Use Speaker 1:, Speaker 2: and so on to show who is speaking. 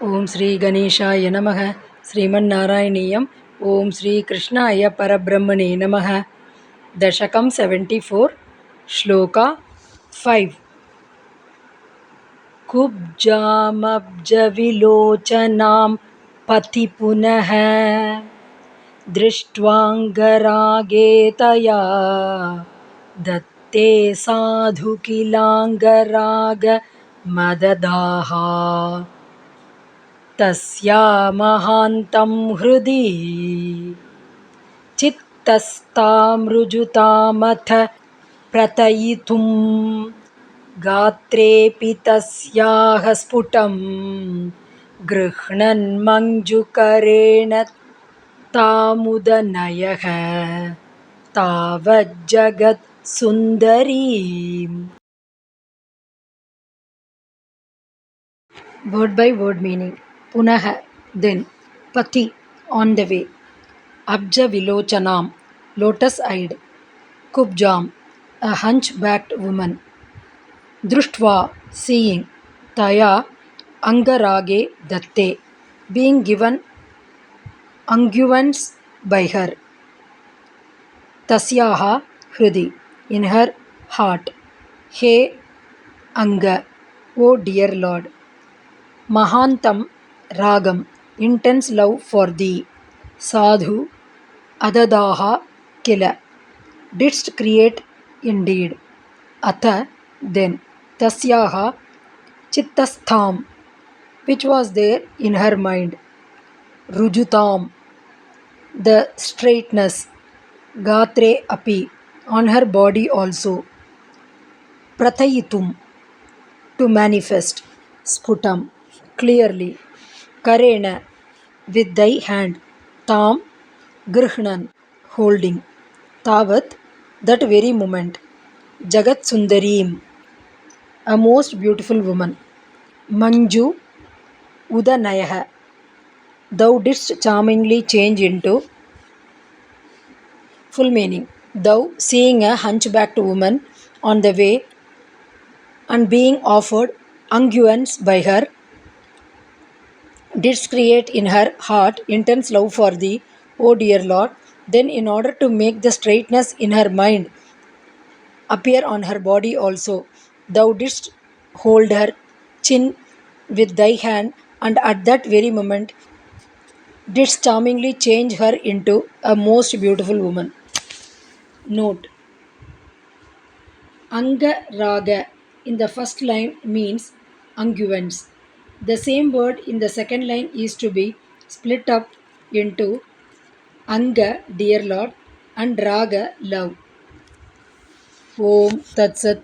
Speaker 1: ஓம் ஸ்ரீ கணேஷாய நமக. ஸ்ரீமன்னாராயணீயம். ஓம் ஸ்ரீ கிருஷ்ணாய பரபிரம்மணே நமக. தசகம் 74, ஸ்லோகா 5. குப்ஜாமப்ஜவிலோச்சனாம் பதி புனः திருஷ்ட்வாங்கராகே தயா தத்தே சாது கிலாங்கராக மததாஹா தஸ்யா மகாந்தம் ஹ்ருதி சித்தஸ்தாம்ருஜுதாமத பிரதயிதும் காத்ரேபி தஸ்யாஹ ஸ்புடம் கிருஹ்ணன் மஞ்சுகரேண தாமுதநயஹ தாவஜ்ஜகத் சுந்தரீம். Word by word meaning. Punaha, then. Pati, on the way. Abja Vilochanam, lotus-eyed. Kubjam, a hunchbacked woman. Drushtva, seeing. Taya, Angarage Datte, being given unguents by her. Tasyaha, Hridi, in her heart. He, Anga, O dear Lord. Mahantam, Ragam, intense love for thee. Sadhu, Adadaha, Kila, didst create indeed. Atha, then. Tasyaha, Chittastham, which was there in her mind. Rujutam, the straightness. Gatre api, on her body also. Prathayitum, to manifest. Sputam, clearly. Karena, with thy hand. Tam, Grihnan, holding. Tavat, that very moment. Jagat Sundareem, a most beautiful woman. Manju, Udanayaha, thou didst charmingly change into. Full meaning. Thou, seeing a hunchbacked woman on the way and being offered unguents by her, didst create in her heart intense love for thee, O dear Lord. Then, in order to make the straightness in her mind appear on her body also, thou didst hold her chin with thy hand, and at that very moment didst charmingly change her into a most beautiful woman. Note: Anga Raga in the first line means unguents. The same word in the second line is to be split up into Anga, dear Lord, and Raga, love. Om Tat Sat.